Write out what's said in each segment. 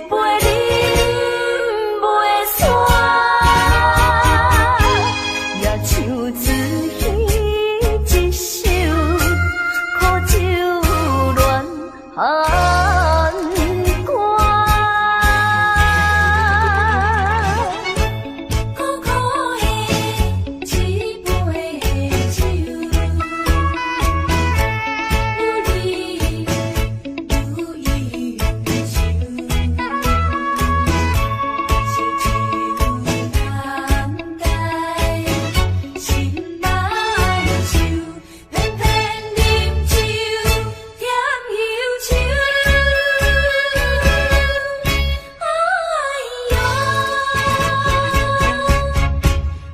杯饮袂煞，也像自戏一首苦酒乱寒歌。苦苦的一杯酒，愈饮愈饮酒，是酒难解，心歹愁，偏偏饮酒添忧愁。哎哟，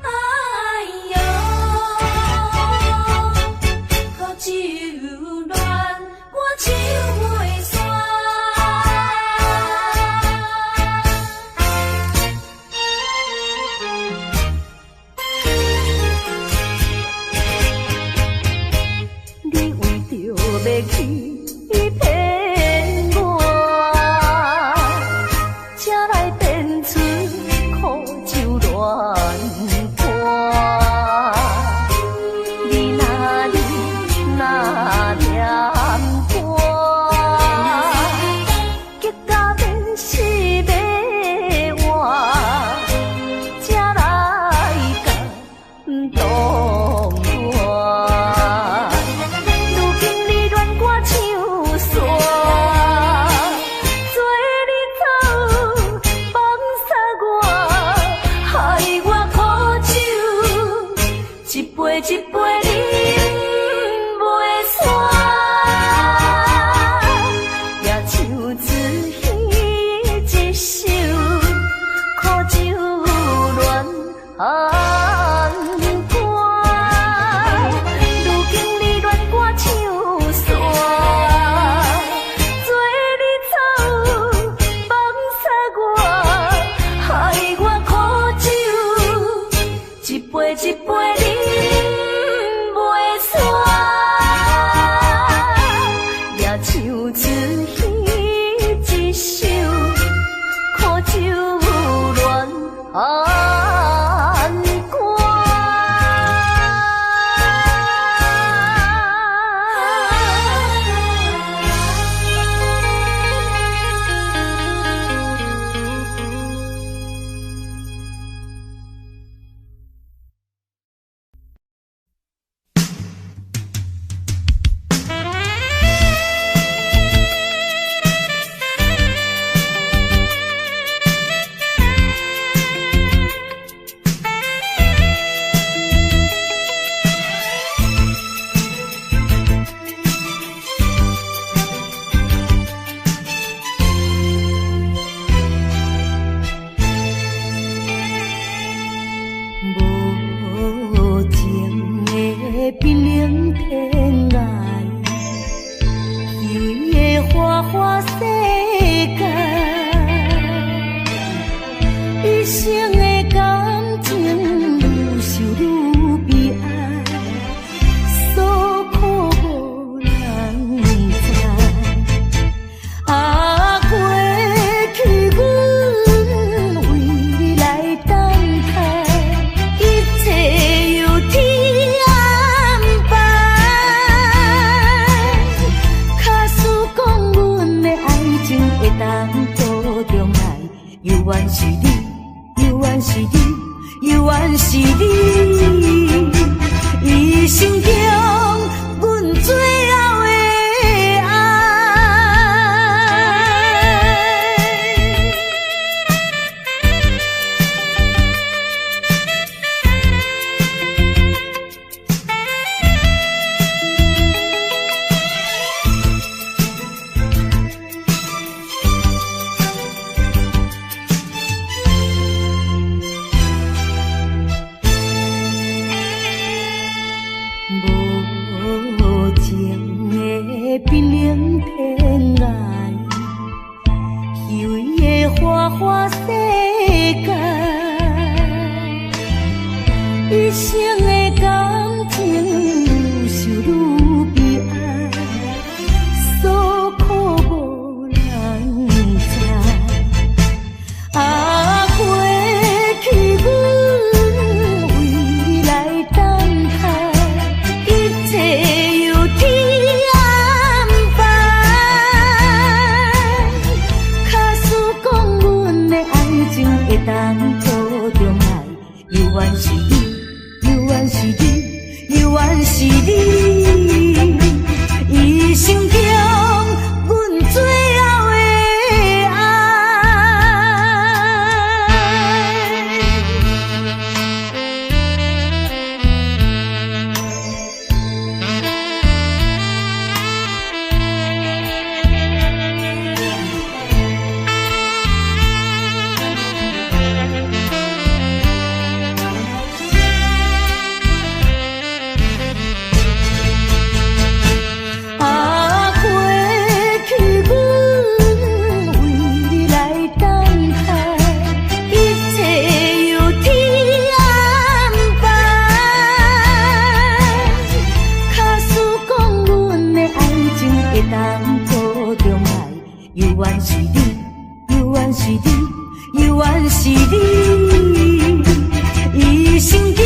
哎哟，苦酒乱，我酒袂煞。你为着要去骗我，才来变出苦酒乱歌。你若念我，结果变是要活，才来甲唔懂我。如今你乱我唱煞，做你走放撒我，害我苦酒一杯一杯饮袂煞，也像自戏一首苦酒乱寒歌。如今你乱我唱煞，做你走放撒我，害我苦酒一杯一杯饮袂煞，也像自戏一首苦酒乱寒歌。无情的冰冷天涯，虚伪的花花世界，一生的感情愈想愈悲哀，所苦无人知。啊，过去阮为你来等待，一切由天安排。假使讲阮的爱情会当保重来，犹原是你，犹原是你，犹原是你，一生中阮最后的爱。会当作中爱，犹原是你，犹原是你，犹原是你，一生中阮最后的爱。当作中爱，犹原是你，犹原是你，犹原是你，一生中。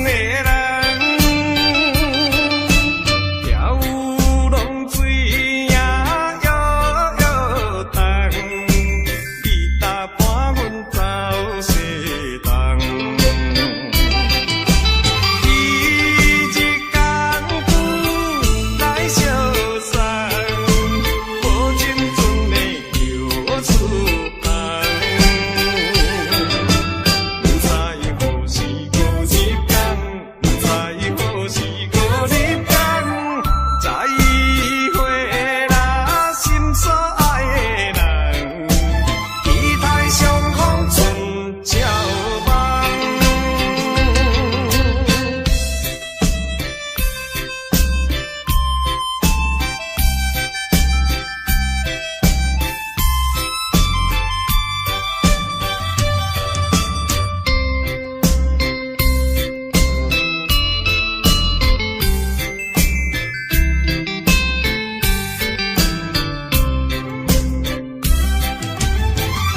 的人，跳舞浪水也摇摇动，你搭伴阮走西东。一日艰苦来相送，无情阵的又出航。不知何时搁入港，不知何时搁入港，再会啦，心所爱的人，期待相逢春照梦。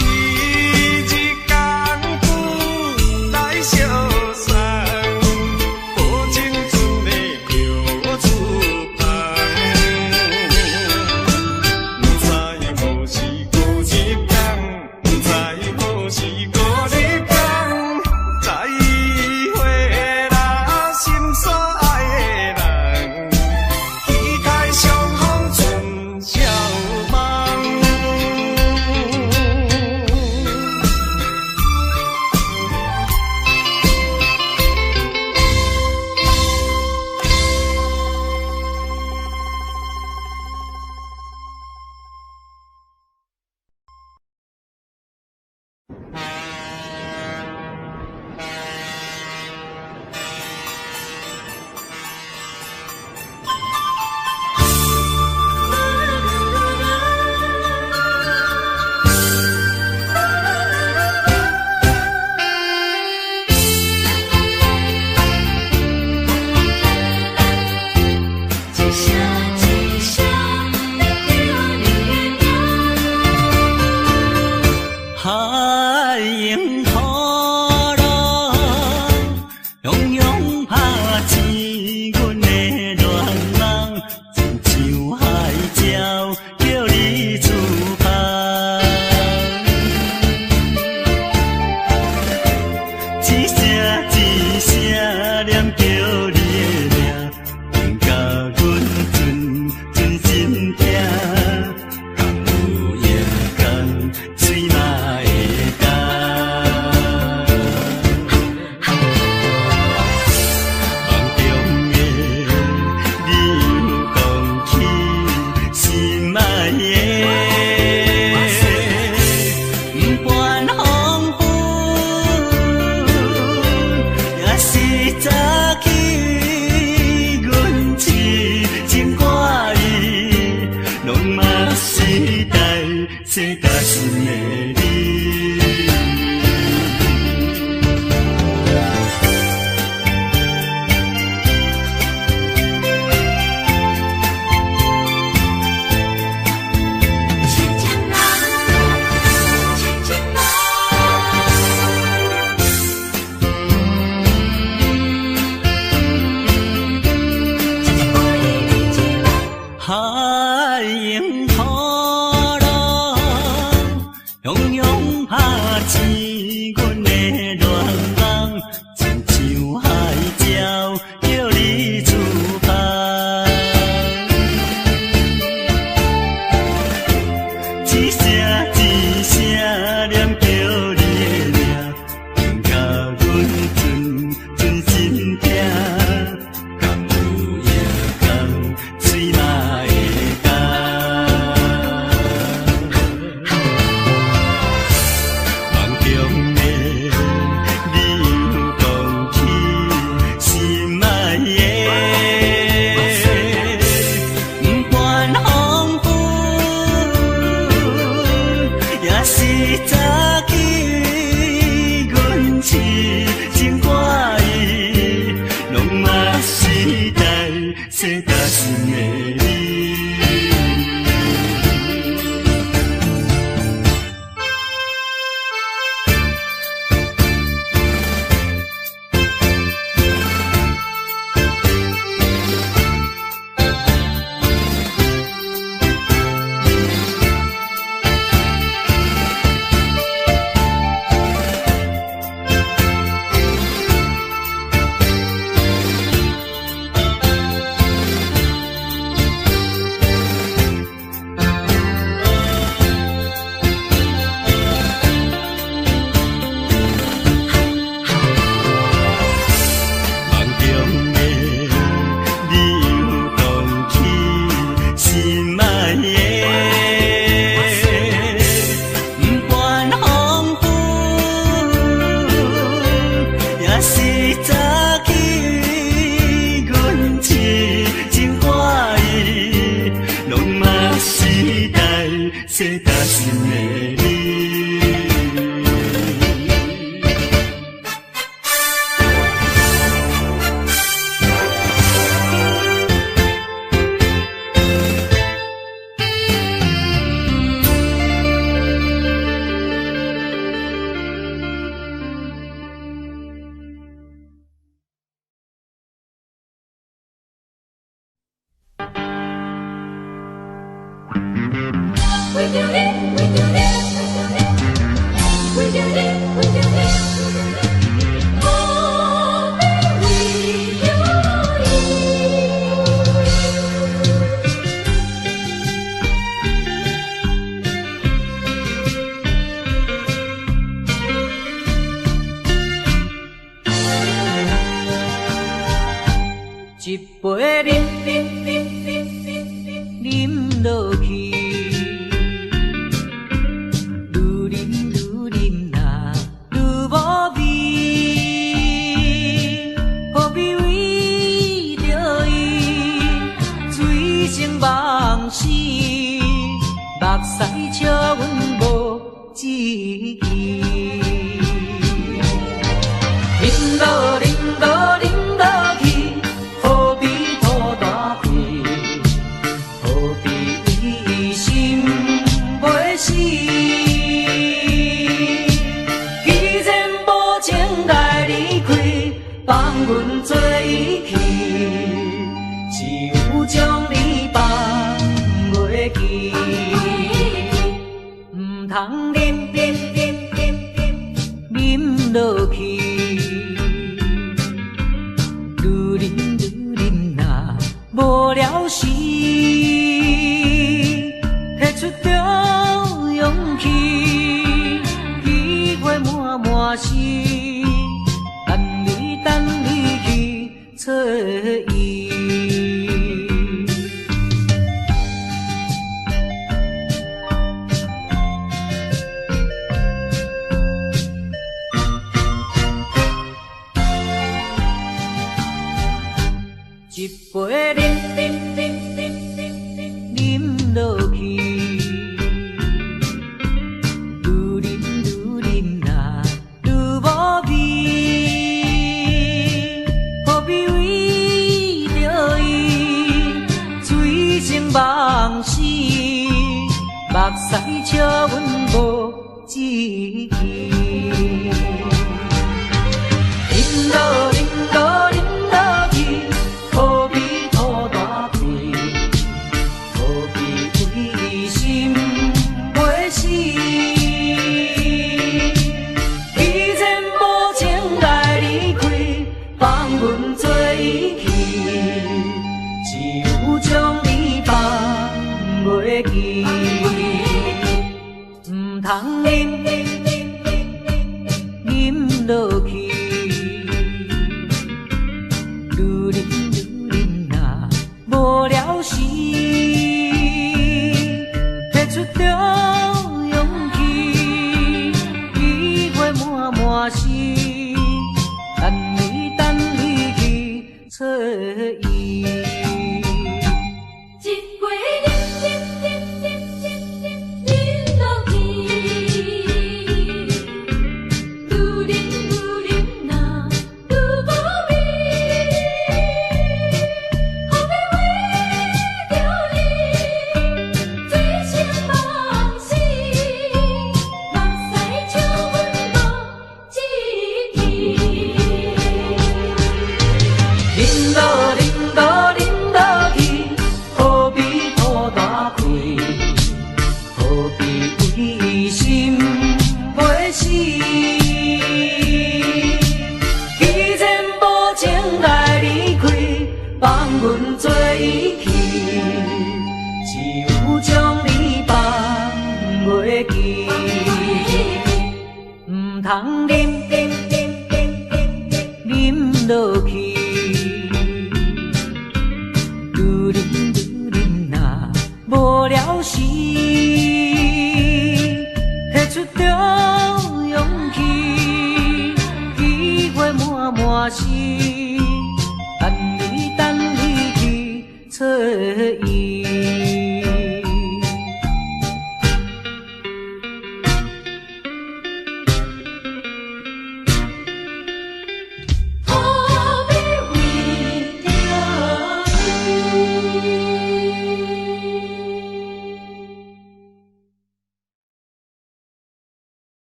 一日艰苦来相送，无情阵的又出航。不知何时搁入港，不知何时搁入港，再会啦，心所爱的人，期待相逢春照梦。一声一声的叫你名，海迎土浪，洋洋拍醒阮的恋人，亲像海鸟叫你出航。一声一声念叫你的名，令甲阮阵心痛。敢有夜间水嘛会干？梦中的你有讲起心爱的，不管风雨，也是早起。为着你，为着你，为着你，为着你，我要为着伊。一杯饮落去，愈饮呐愈无味，何必为着伊醉生梦死？目屎笑阮无志气，饮落饮落饮落去。何必拖大气？何必为心袂死？既然无情来离开，放阮做伊去，只有将你放袂记。唔通饮落去。无聊时，摕出着勇气，机会满是，等你去找伊。一杯饮落去，愈饮呐愈无味，何必为着伊醉生梦死？目屎笑阮无志气，饮落饮落饮落去。何必拖大气？何必为心袂死？既然无情来离开，放阮做伊去，只有将你放袂记。唔通饮落去。无聊时，摕出着勇气，机会满是，等你去找伊。一杯饮落去，愈饮呐愈无味。饮落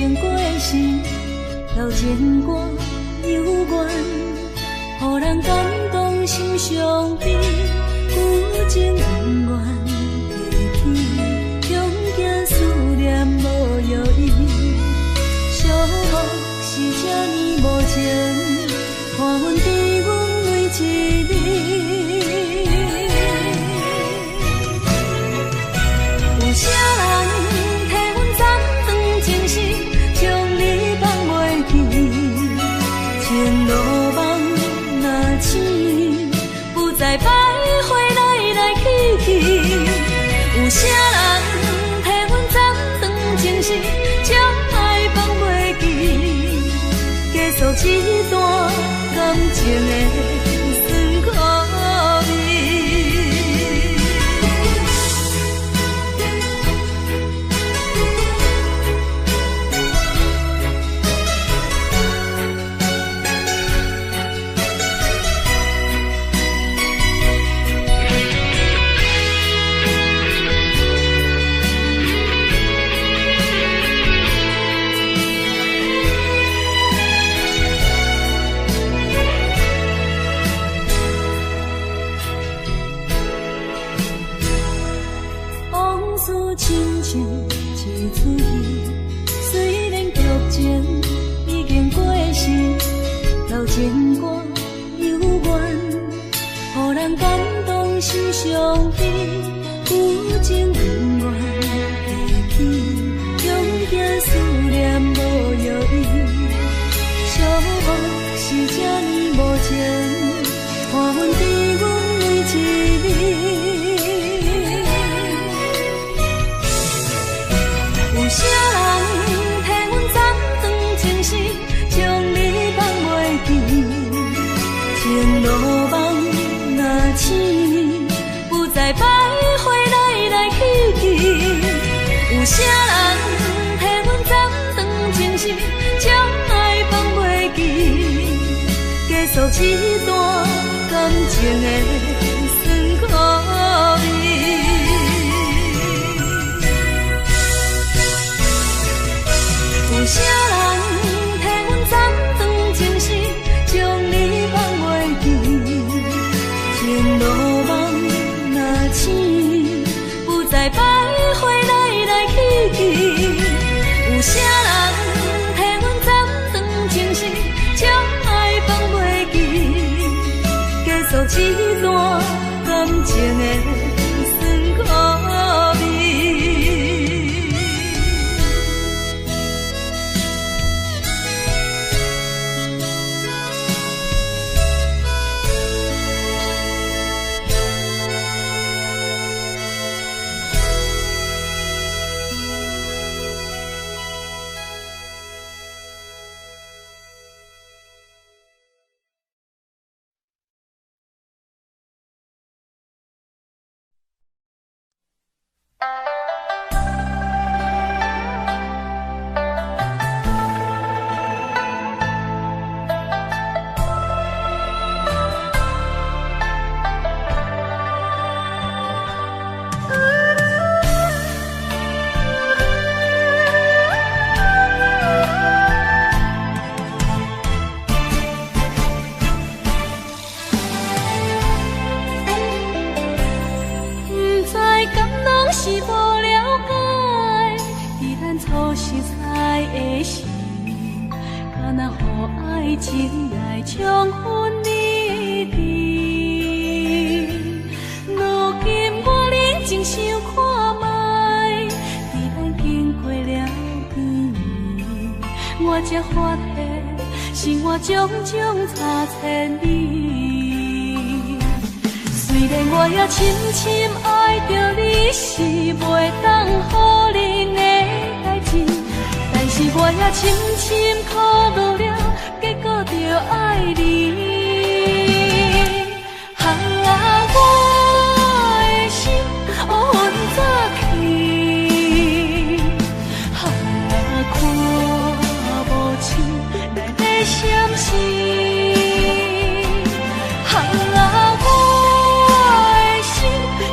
经过的事，流情歌幽怨，予人感动心伤悲，旧情永远提起，恐惊思念无药医，寂寞是这呢无情，看阮伫阮每一日。有啥人替阮斩断情丝，将你放袂记？前路梦若醒，不再徘徊来来去去。有啥人替阮斩断情丝，将爱放袂记？结束这段感情的酸苦味。亲像一出戏，虽然剧情已经过时，流情歌幽怨，予人感动心伤悲，旧情永远提起，恐惊思念无药医，寂寞是这呢无情，看阮伫阮每一日。有啥人替阮斩断情丝，将你放袂记？前路梦若醒，不再徘徊来来去去。有啥人替阮斩断情丝，将爱放袂记？结束这段感情的酸苦味。有啥人替阮斩断情丝，将你放袂记？前路梦若醒，不再徘徊来来去去。有啥人替阮斩断情丝，将爱放袂记？结束这段感情的酸苦味。情来冲昏你的，如今我认真想看卖，伫咱经过了几年，我才发现生活种种差千里。虽然我也深深爱着你，是袂当予恁的代志，但是我也深深苦恼了。结果着爱你，我的心乌云早起，看无清内底闪烁，我的心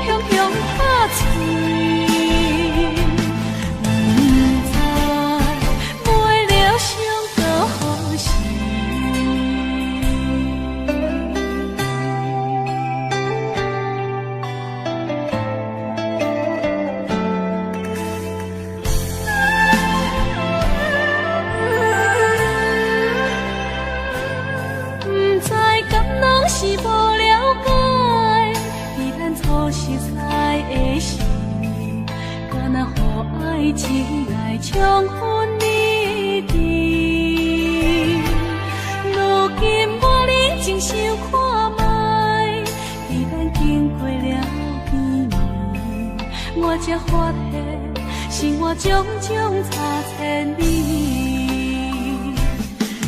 雄雄打碎，不知情爱充分美丽。如今我认真想看卖，既然经过了几年，我才发现生活种种差千里。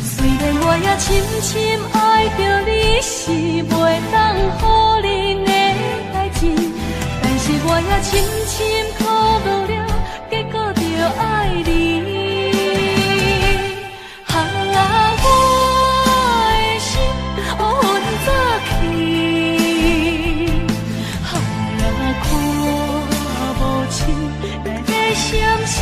虽然我也深深爱着你，是袂当予人的代志，但是我也深深苦恼了，结果着爱你。我的心乌云早起，看无清来个闪烁。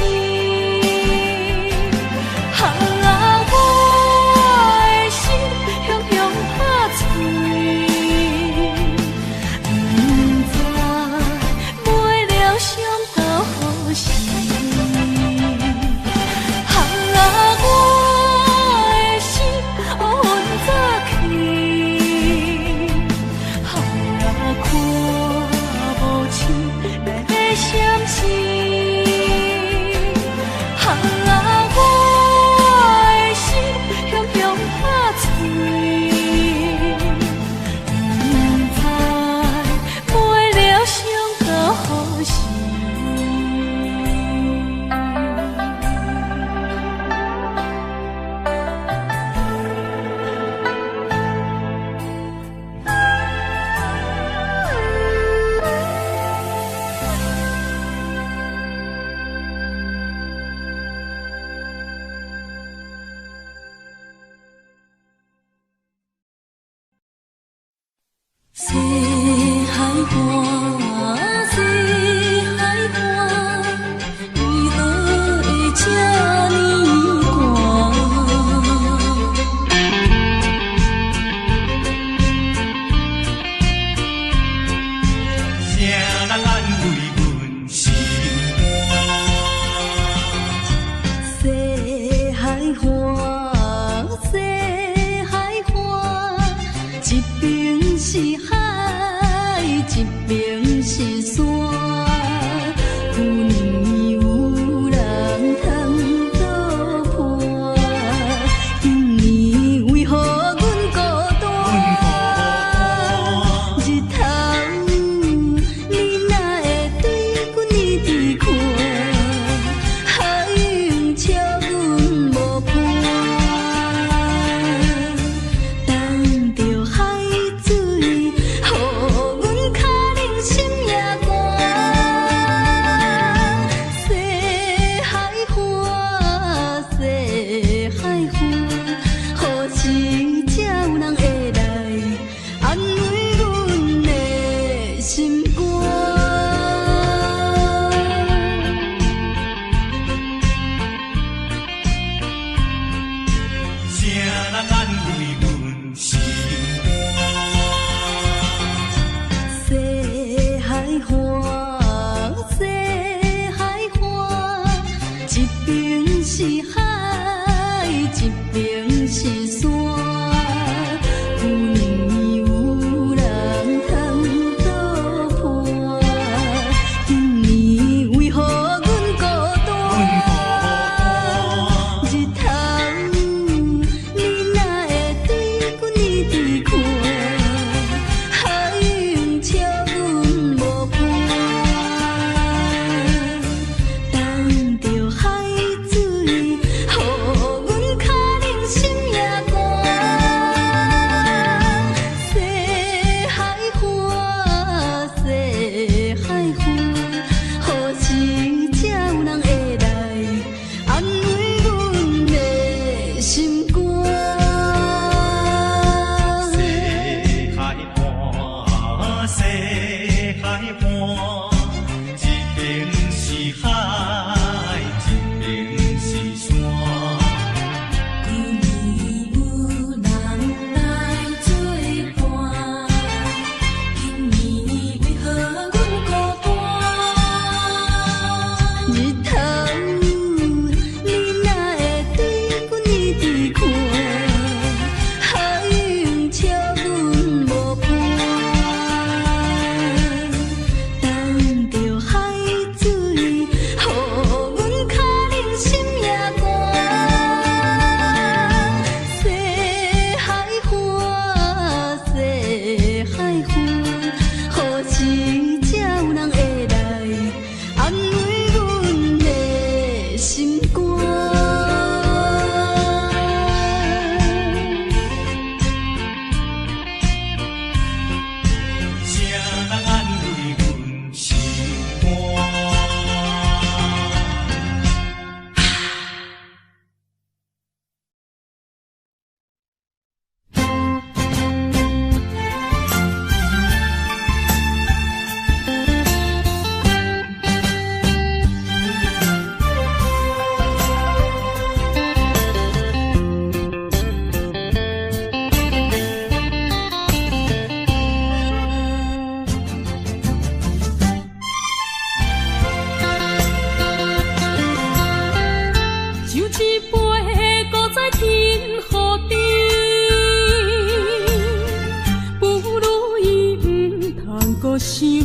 通搁想起。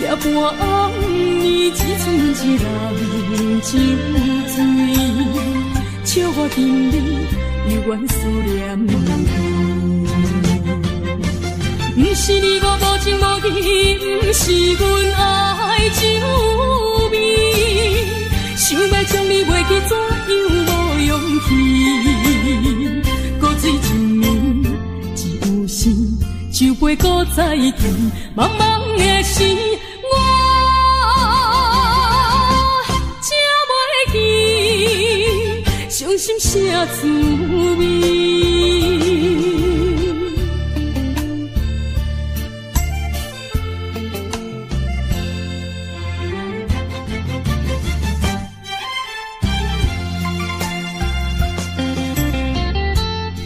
夜半暗暝，只剩一人酒醉，笑我心里犹原思念你。不是你我无情无义，不是阮爱酒味，想要将你袂记，怎样无勇气？搁水一暝，只有时酒杯搁再见，茫茫的时，我才袂记伤心啥滋味。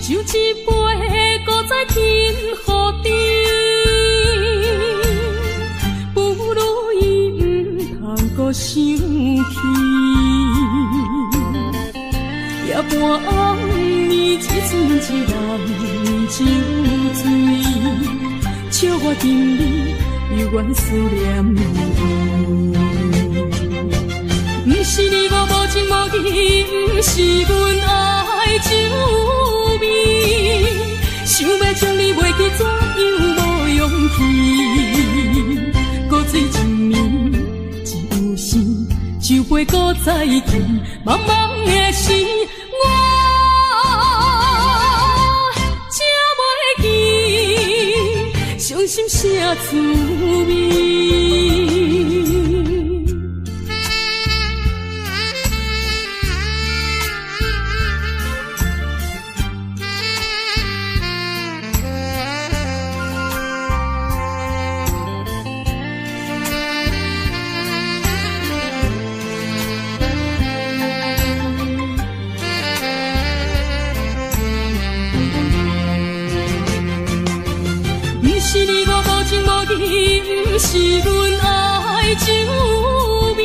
酒一杯，搁再添予你，不如伊不通搁想起。夜半暗暝，只剩一人酒醉，笑我心里犹原思念你。不是你我无情无义，不是阮爱酒味，想要将你袂记，怎样无勇气？搁水一暝，只有时酒杯搁再见，茫茫的时，我才袂记伤心啥滋味。不是阮爱酒味，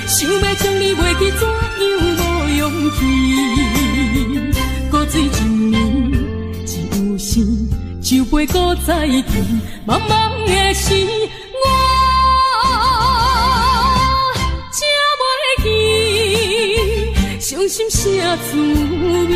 想要将你袂记，怎样无勇气？搁水一暝，只有时酒杯搁再见，茫茫的时，我才袂记伤心啥滋味。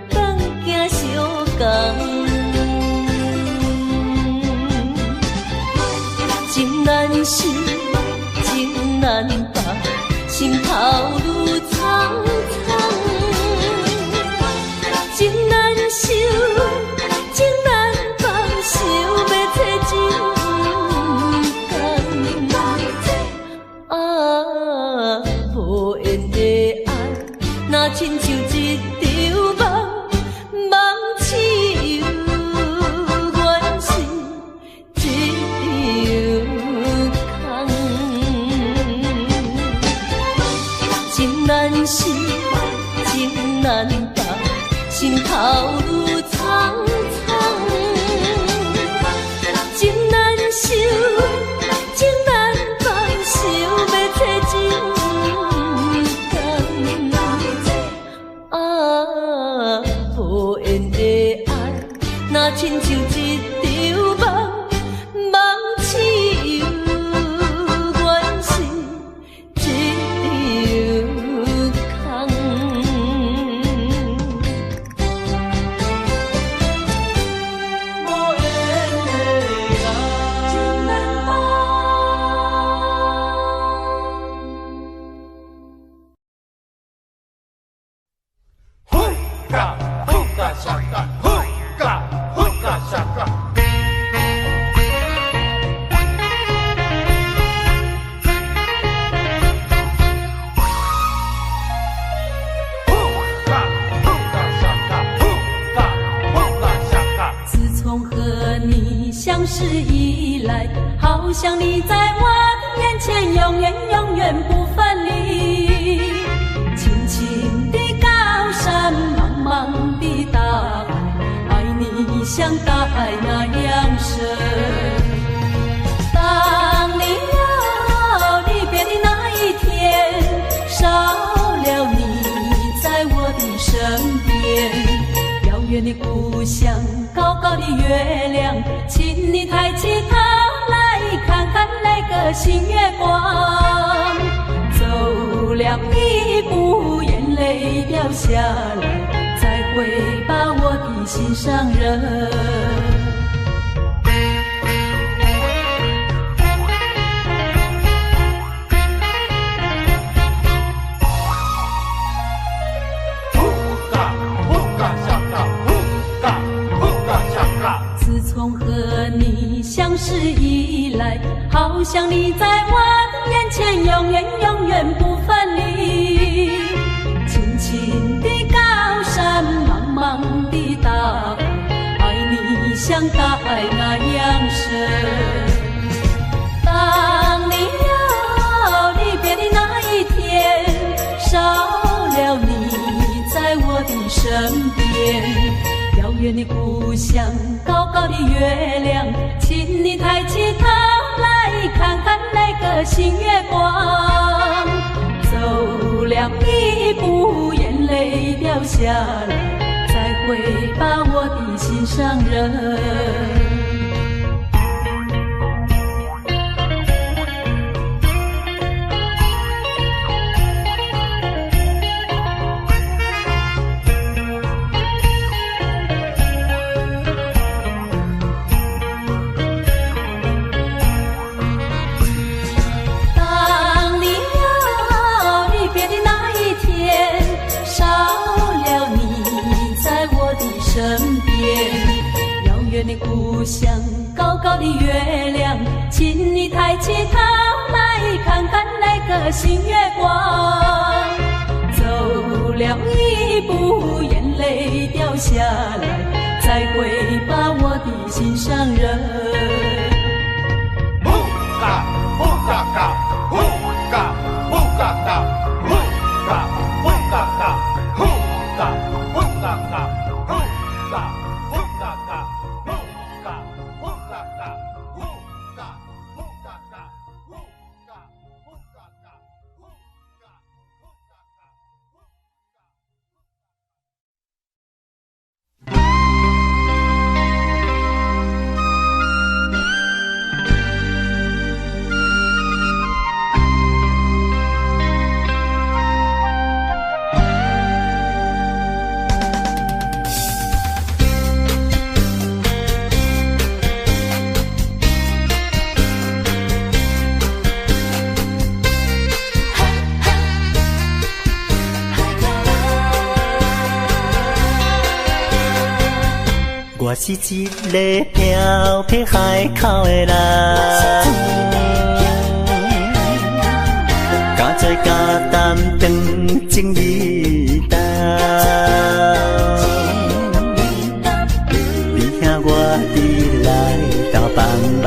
当行相共。情难舍，情难放，心头愈苍苍。情难收，情难放，想要找真工。啊，无缘的爱，若亲像一场梦，梦似有缘是一场空。情难舍，情难放，心头愈苍苍。情难收，情难放，想要找真工。啊，无缘的爱，若亲像一场梦，梦似有缘是一场空。无缘的爱，情难放。Hookah shaka, hookah, hookah shaka. Hookah, hookah shaka, hookah, hookah shaka. 自从和你相识以来，好像你在我眼前，永远永远不分离。轻轻的高山，茫茫的大海，爱你像大海那样深。当你要离别的那一天，少了你在我的身边。遥远的故乡，高高的月亮，请你抬起头来看看那个新月光。走了一步，眼泪掉下来，再会把我的心上人。Hookah, hookah shaka, hookah, hookah shaka. 自从和你相识以来，好像你在我眼前，永远永远不分离。轻轻的高山，茫茫的大海，爱你像大海那样深。当你要离别的那一天，少了你在我的身边。遥远的故乡，高高的月亮，请你抬起头来看看那个新月光。走了一步，眼泪掉下来，再会把我的心上人。身边，遥远的故乡，高高的月亮，请你抬起头来看看那个新月光。走了一步，眼泪掉下来，再会把我的心上人。Hookah, hookah, hookah, hookah, hookah, hookah, hookah, hookah. 我是一个漂泊海口的人，敢做敢担当情义重。你兄我伫来斗帮忙，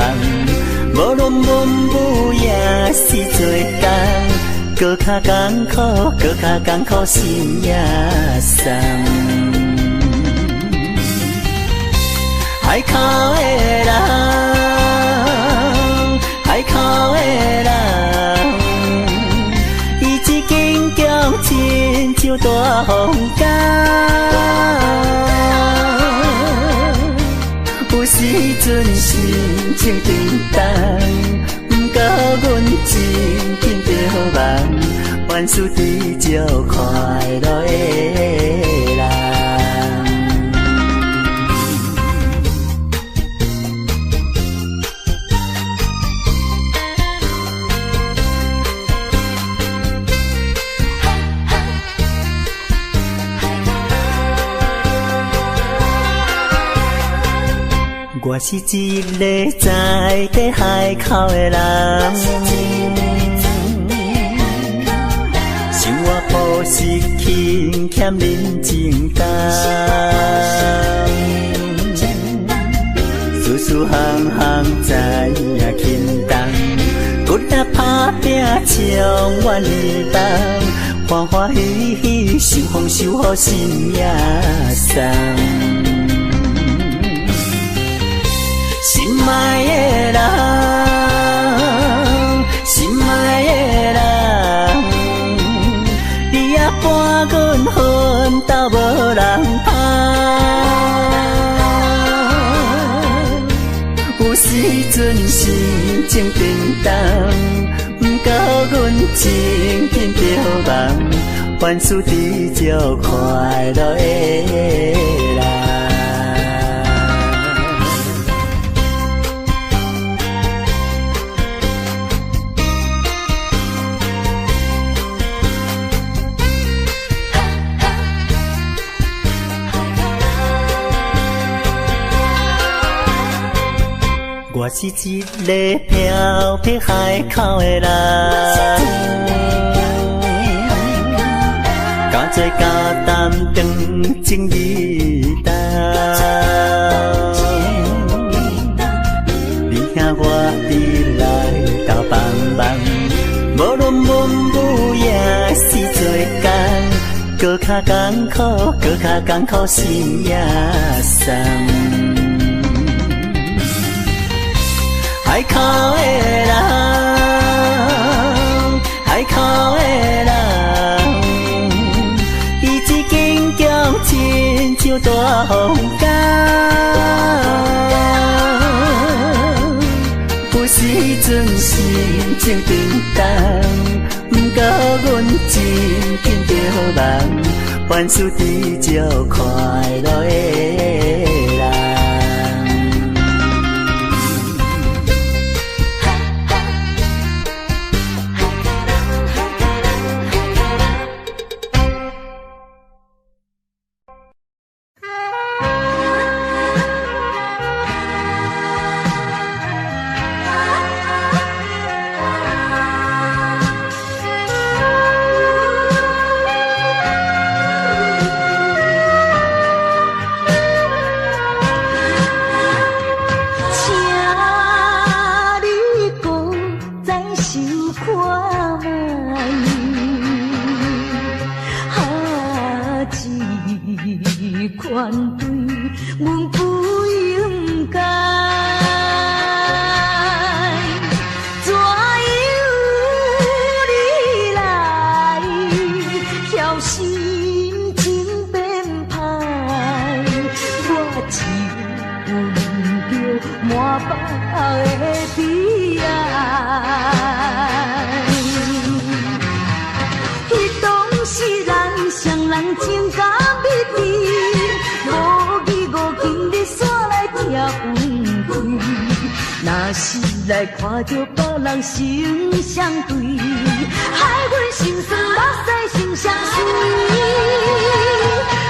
无论文武也是做工，搁较艰苦，搁较艰苦心也酸。海口的人，海口的人，伊一根强亲像大风干，有时阵心情沉重，不过阮真紧着梦，万事知足快乐的人。我是一个在地海口的人，生活朴实轻欠人情重，事事行行知影轻重，骨力打拼充满年冬，欢欢喜喜受风受雨心也松。心爱的人，心爱的人，你也伴阮奋斗无人拍。有时阵心情沉重，不过阮真紧着梦，万事知足快乐的人。我是一个漂泊海口的人，敢做敢担当情义重。你兄我伫来斗帮忙，无论文武也是做工，搁较艰苦，搁较艰苦心也松。海口的人，海口的人，伊一根强亲像大风干，有时阵心情沉重，不过阮真紧着梦，万事知足快乐的人。来看着别人心相对，害阮心酸目屎心相随。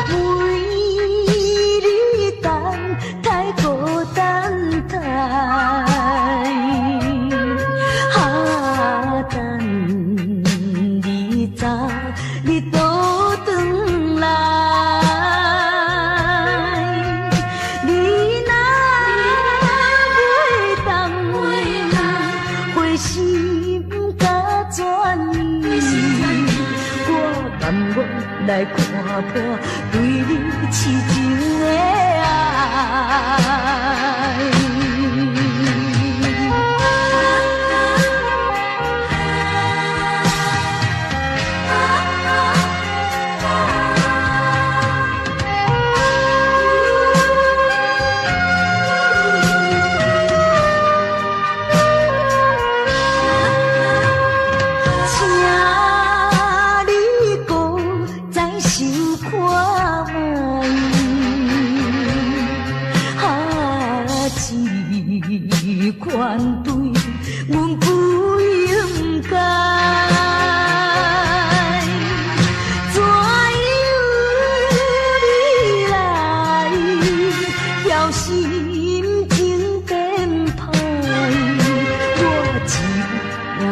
每日等来看破对你痴情的爱。款对，阮不应该，怎样你来叫心情变歹？我只闻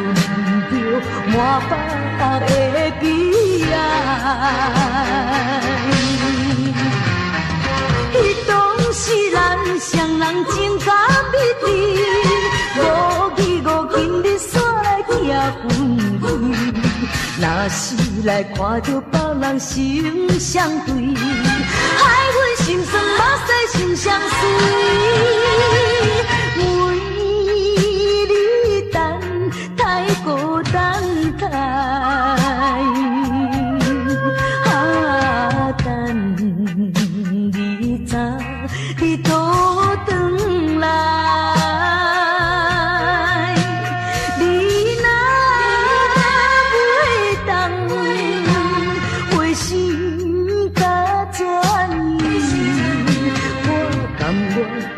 着满腹的悲哀。彼当时咱双人情甲蜜甜。若是来看到别人心相对，害阮心酸目屎心相随，为你等太孤单太，等你早你倒转来。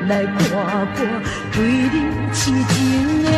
来看破对你痴情的爱。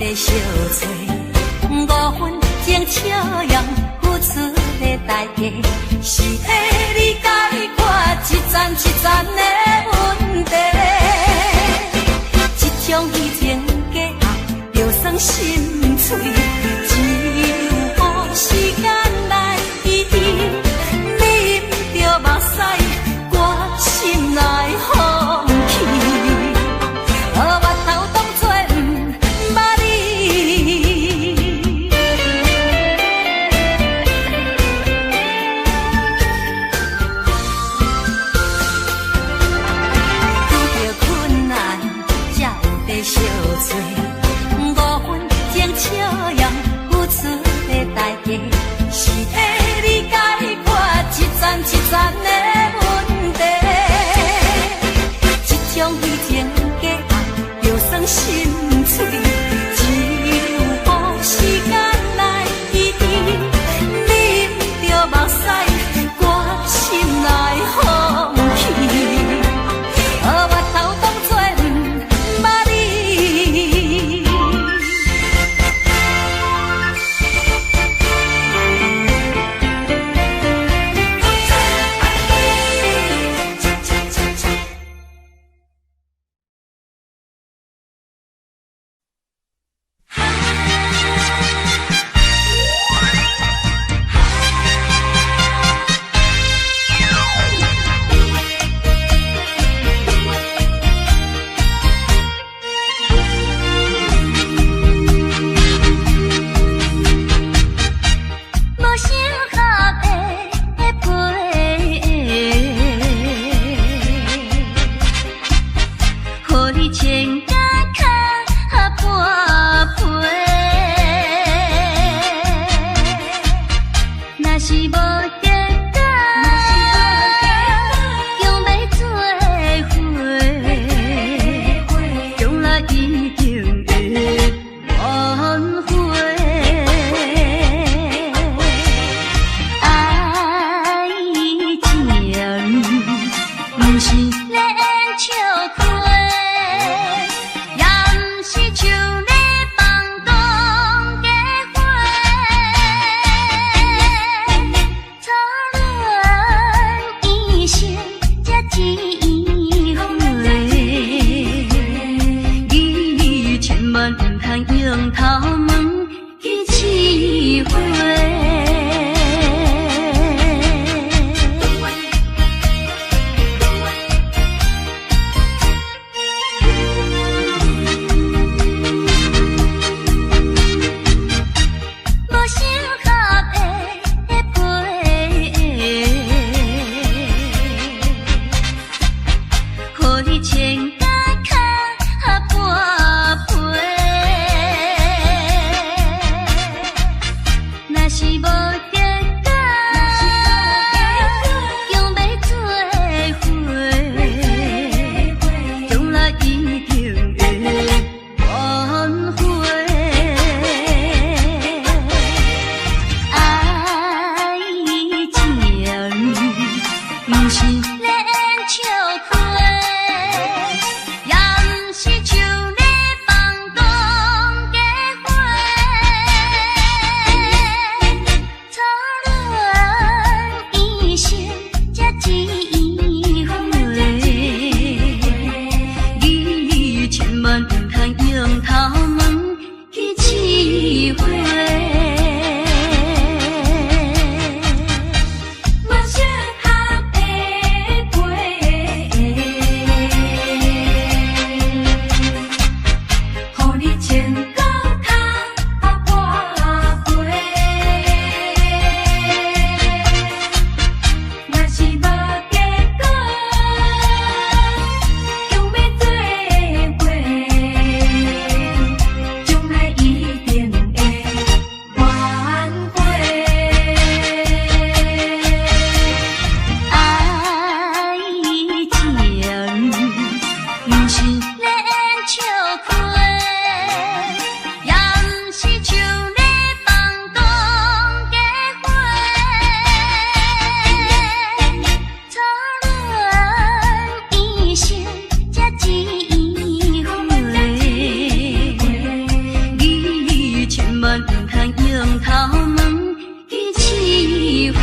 在相找，五分钟笑容付出的代价，是替你解决一层一层的问题。这种虚情假意，就算心碎，只有时间来医治。你不着目屎，我心内放弃。我头当作不捌你。遇到困难，才有在相找。5分钟笑容付出的代价，是替你解决一层一层的问题。这种虚情假意，就算心碎，只有时间来医治。你不着目屎，我心内放弃。我头当作不捌你。无想合的陪，互你穿甲脚半陪。若是无结果，用要做伙，将来一定会挽回。爱情不是咧演笑话，也不是像咧放荡假话。初恋一生才一回，你千万不通用头毛去试火。无想合的陪，互你穿甲脚半陪。若是无双头毛一起飞。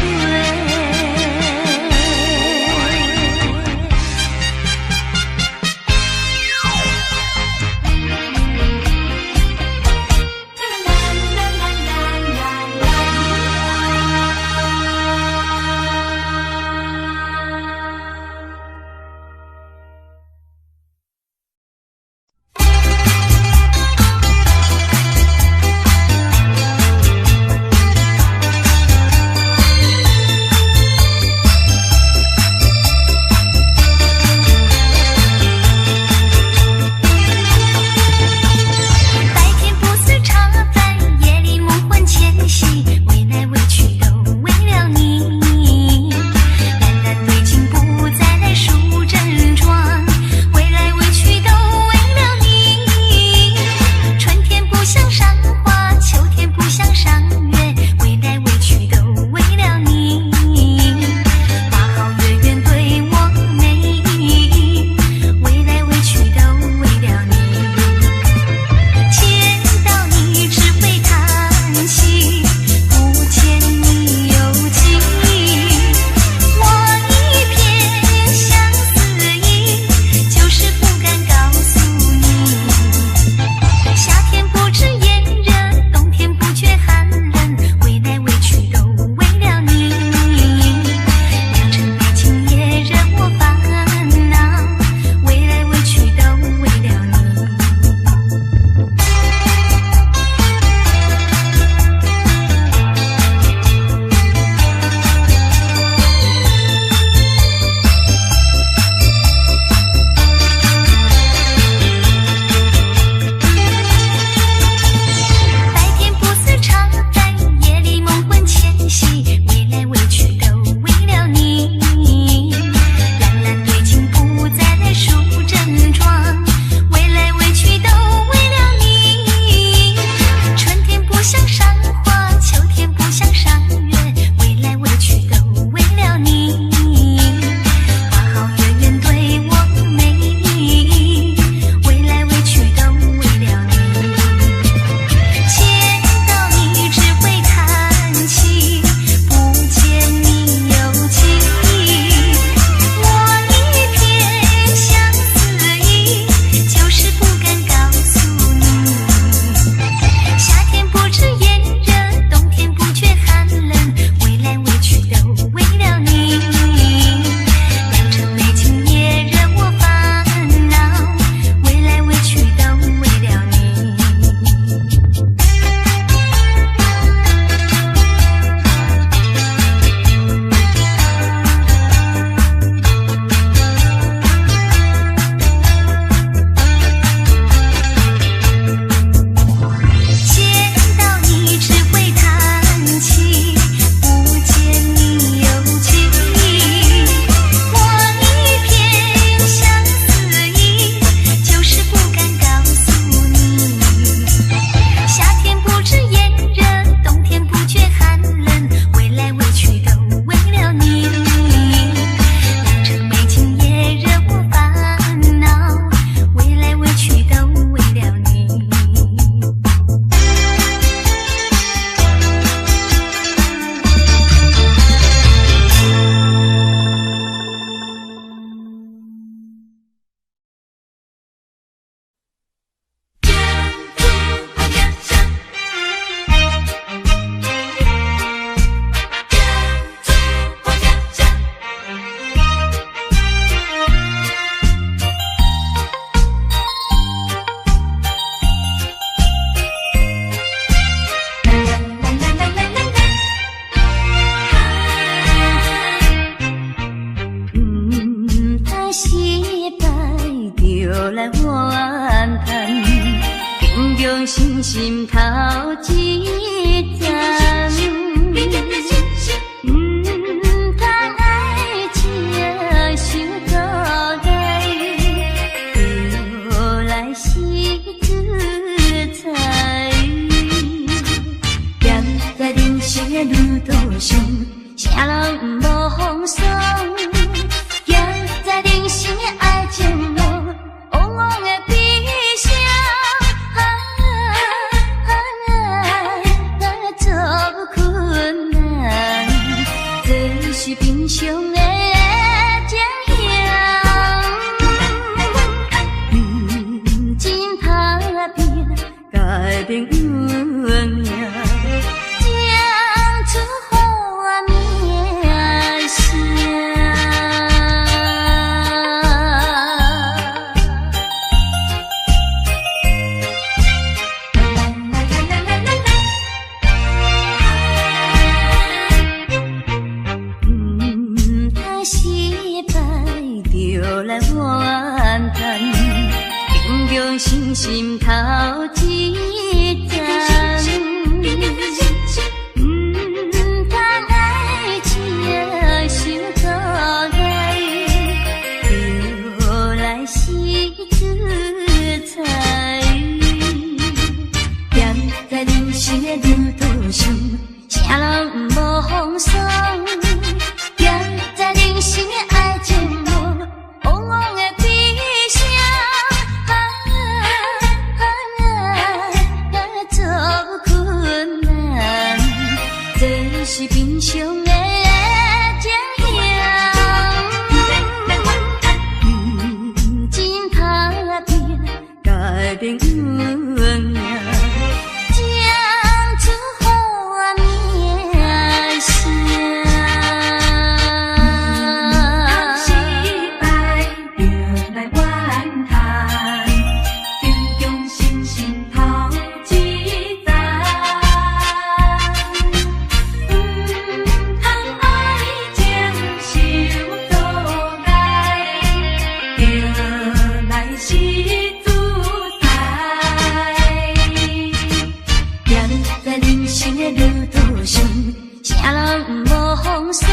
来怨叹，平常心心头一站，通爱情想到底，就来是自在。站在人生的路途上，啥人无风霜？行在人生的爱情路。 往往的悲伤，做命，讲出好名声。就来怨叹，平常心心头一站。通爱情伤阻碍，就来是自在。站在人生的路途上，啥人无风霜。站在人生的爱情路。往往的悲伤，做困难，这是平常的情形。真打拼，改变运命，讲出好名声。啥人无风霜，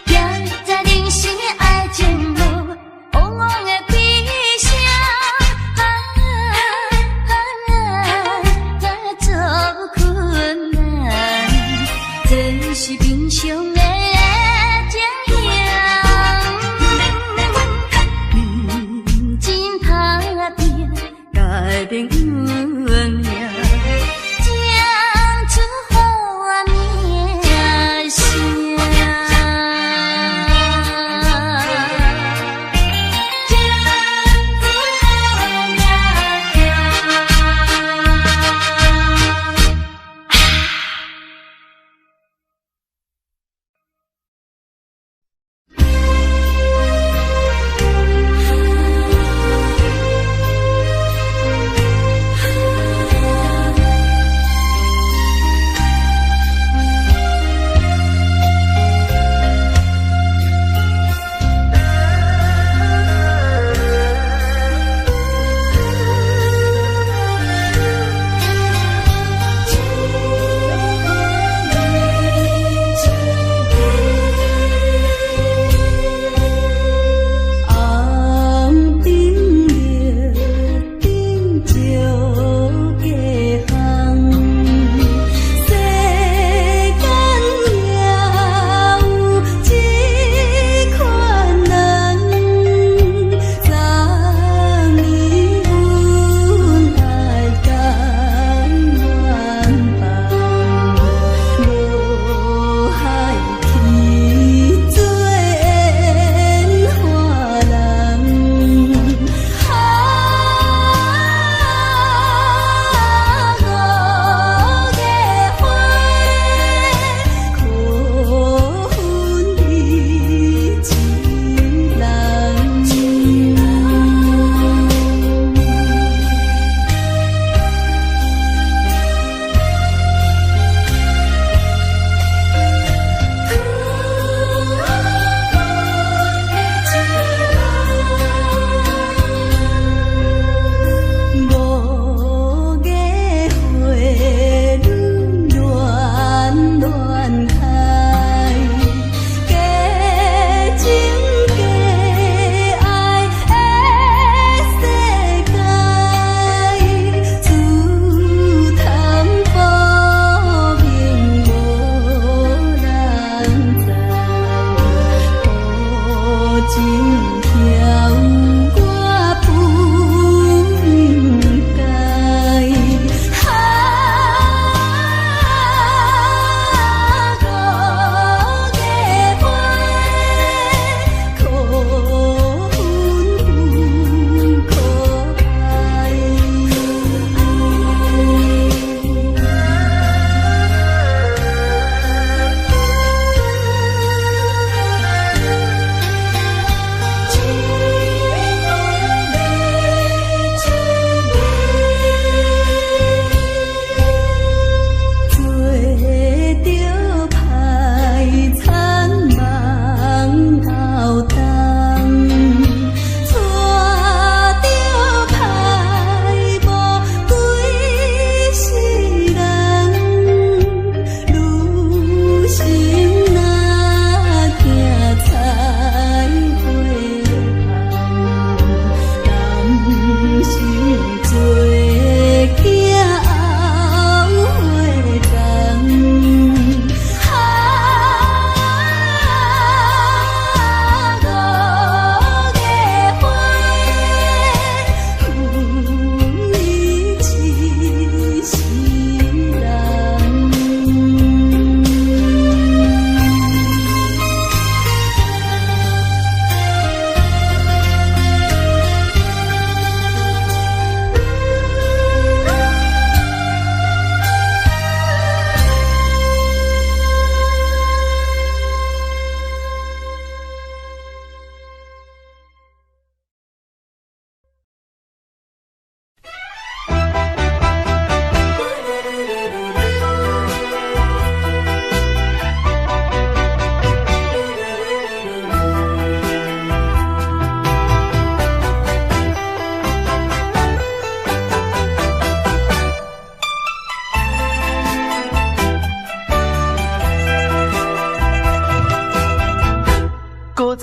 站在人生的爱情路，往往的悲伤，做困难，这是平常的情形。真打拼，改变运命。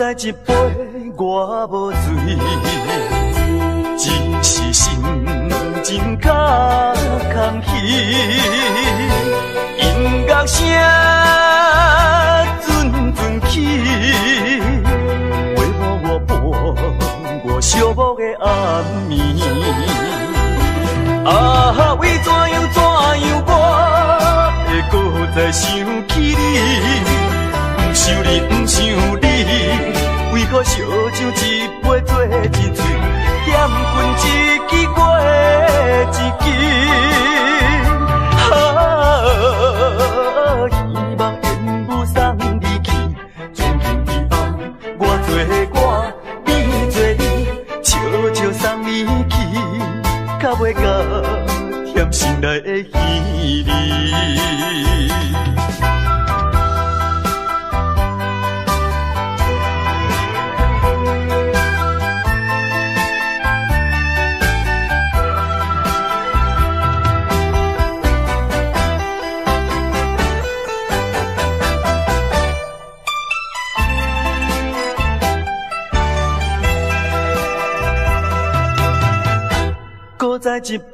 再一杯我无醉，只是心情较空虚。音乐声阵阵起，陪伴我伴我寂寞的暗暝。啊，为怎样我会搁再想起你？不想你，不想你，为何烧酒一杯做一醉，嫌困一支过一支。啊，希望缘不送你去，从今以后我做我，你做你，悄悄送你去，较袂甲甜心内的稀里。再一杯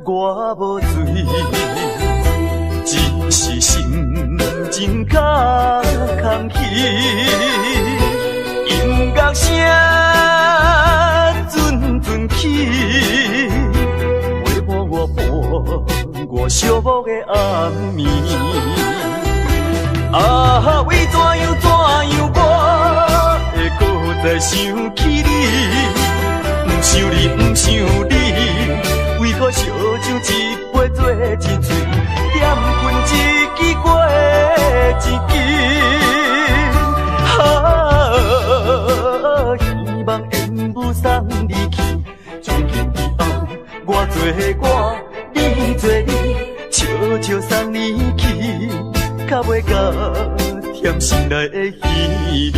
我无醉，只是心情较空虚。音乐声阵阵起，陪伴我寂寞的暗暝。啊，为怎样我会搁再想起你？不想你，不想你，为何烧酒一杯做一醉，嫌困一支过一支。啊，希望缘不送你去，从今以后我做我，你做你，悄悄送你去，较袂甲甜心内的稀里。